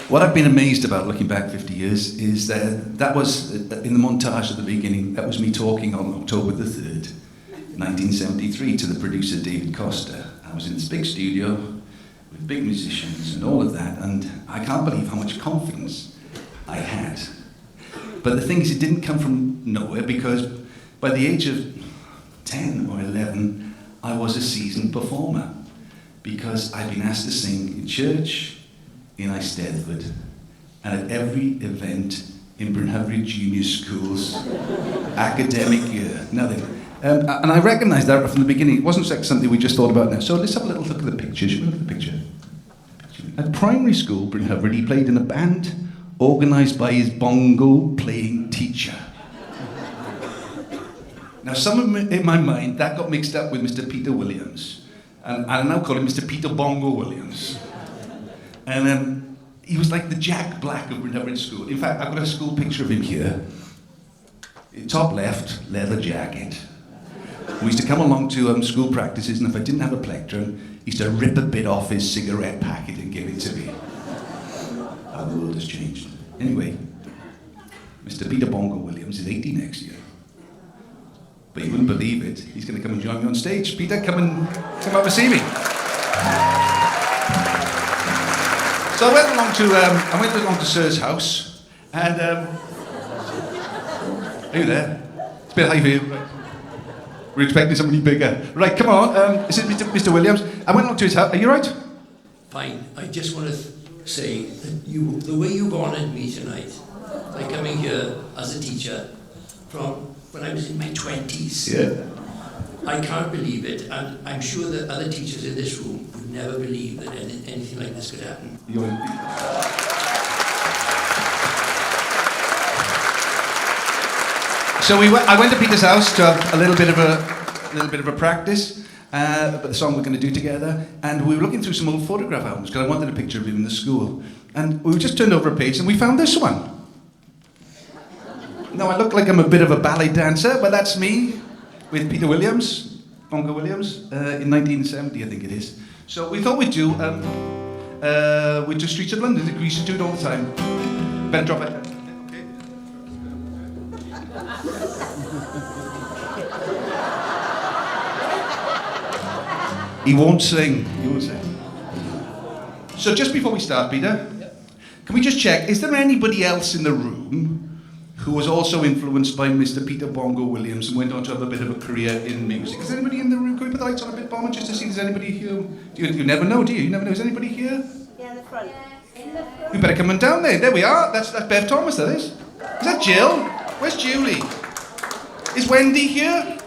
What I've been amazed about looking back 50 years is that was, in the montage at the beginning, that was me talking on October the 3rd, 1973, to the producer David Costa. I was in this big studio with big musicians and all of that, and I can't believe how much confidence I had. But the thing is, it didn't come from nowhere, because by the age of 10 or 11, I was a seasoned performer, because I'd been asked to sing in church, in Eisteddfod, and at every event in Brynhyfryd Junior School's academic year. Nothing. And I recognised that from the beginning. It wasn't like something we just thought about now. So let's have a little look at the picture. Should we look at the picture? At primary school, Brynhyfryd, he played in a band organised by his bongo playing teacher. Now, in my mind, that got mixed up with Mr. Peter Williams. And I now call him Mr. Peter Bongo Williams. And he was like the Jack Black of Brynhyfryd School. In fact, I've got a school picture of him here. Top left, leather jacket. We used to come along to school practices, and if I didn't have a plectrum, he used to rip a bit off his cigarette packet and give it to me. How the world has changed. Anyway, Mr. Peter Bongo Williams is 80 next year. But you wouldn't believe it. He's going to come and join me on stage. Peter, come up and see me. So I went along to Sir's house, and are you there? It's a bit high for you. Right. We're expecting somebody bigger. Right, come on. Is it Mr. Williams? I went along to his house. Are you right? Fine. I just want to say that the way you've honoured me tonight by coming here as a teacher from when I was in my 20s. Yeah. I can't believe it, and I'm sure that other teachers in this room would never believe that anything like this could happen. So I went to Peter's house to have a little bit of a practice, but the song we're going to do together, and we were looking through some old photograph albums because I wanted a picture of him in the school, and we just turned over a page and we found this one. Now I look like I'm a bit of a ballet dancer, but that's me with Peter Williams, Bongo Williams, in 1970, I think it is. So we thought we'd do Streets of London. We used to do it all the time. Better drop it. He won't sing. So just before we start, Peter, can we just check, is there anybody else in the room who was also influenced by Mr. Peter Bongo Williams and went on to have a bit of a career in music? Is there anybody in the room? Can we put the lights on a bit, Bomber, just to see if there's anybody here? You never know, do you? You never know. Is anybody here? Yeah, in the front. In the front. We better come on down there. There we are. That's Bev Thomas, that is. Is that Jill? Where's Julie? Is Wendy here?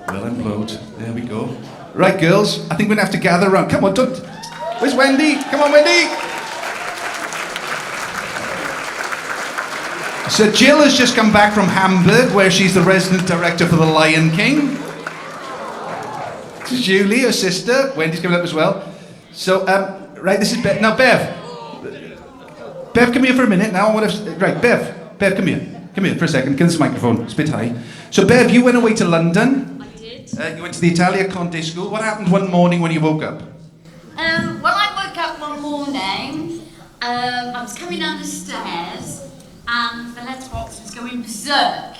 Well, I'm blowed. There we go. Right, girls, I think we're going to have to gather around. Come on, don't... Where's Wendy? Come on, Wendy! So Jill has just come back from Hamburg, where she's the resident director for The Lion King. This is Julie, her sister. Wendy's coming up as well. So, right, this is Bev. Now, Bev, come here for a minute now. Right, Bev, come here. Come here for a second. Get this microphone. It's a bit high. So, Bev, you went away to London. I did. You went to the Italia Conte School. What happened one morning when you woke up? Well, I woke up one morning. I was coming down the stairs, and the letterbox was going berserk.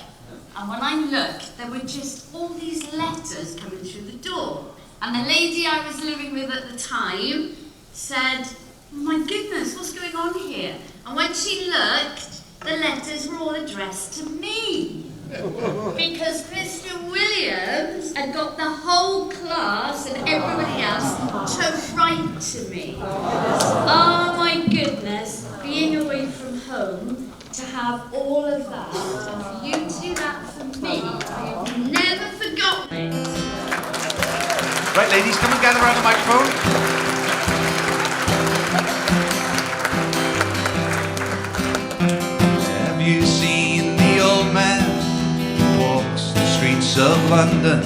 And when I looked, there were just all these letters coming through the door. And the lady I was living with at the time said, "Oh my goodness, what's going on here?" And when she looked, the letters were all addressed to me. Because Mr. Williams had got the whole class and everybody else to write to me. Oh my goodness, being away from home, to have all of that, for you to do that for me, I have never forgotten it. Right, ladies, come and gather around the microphone. Have you seen the old man who walks the streets of London?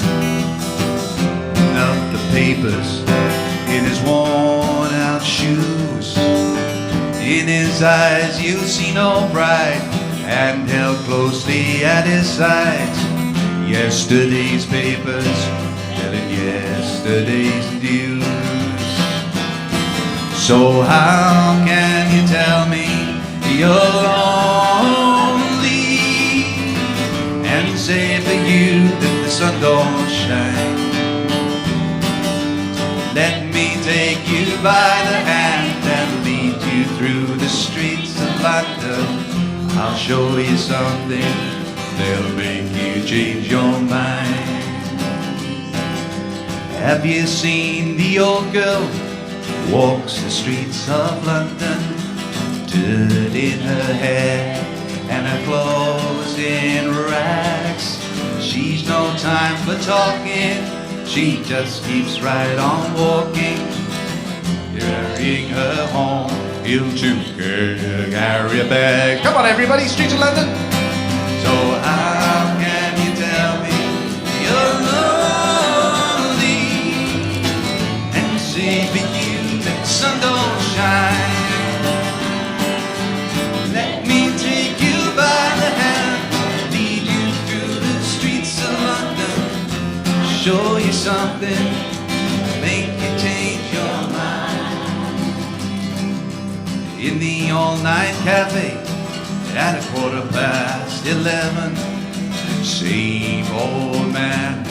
Out the papers in his worn out shoes. In his eyes you see no pride, and held closely at his side. Yesterday's papers telling yesterday's news. So how can you tell through the streets of London, I'll show you something that'll make you change your mind. Have you seen the old girl who walks the streets of London, dirt in her hair and her clothes in rags? She's no time for talking, she just keeps right on walking, carrying her home into carry a bag. Come on everybody, streets of London. So how can you tell me you're lonely and say for you that the sun don't shine? Let me take you by the hand, lead you through the streets of London, show you something, make you change your mind. In the all-night cafe at 11:15, same old man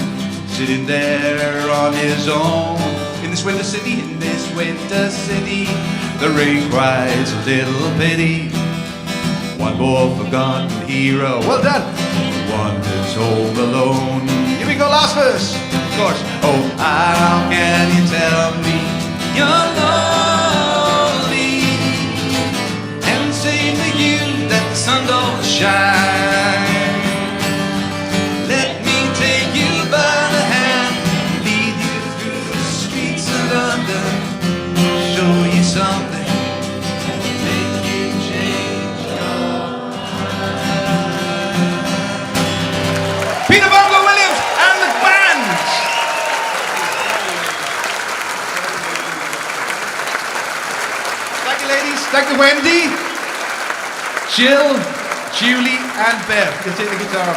sitting there on his own. In this winter city, the rain cries a little pity. One more forgotten hero, well done, wanders home alone. Here we go, last verse, of course. Oh, how can you tell me you're lonely and say to you that the sun don't shine? Let me take you by the hand, lead you through the streets of London, show you something, make you change your mind. Peter Bongo Williams and the band. Thank you, ladies. Thank you, Wendy, Jill, Julie, and Bev. You'll take the guitar.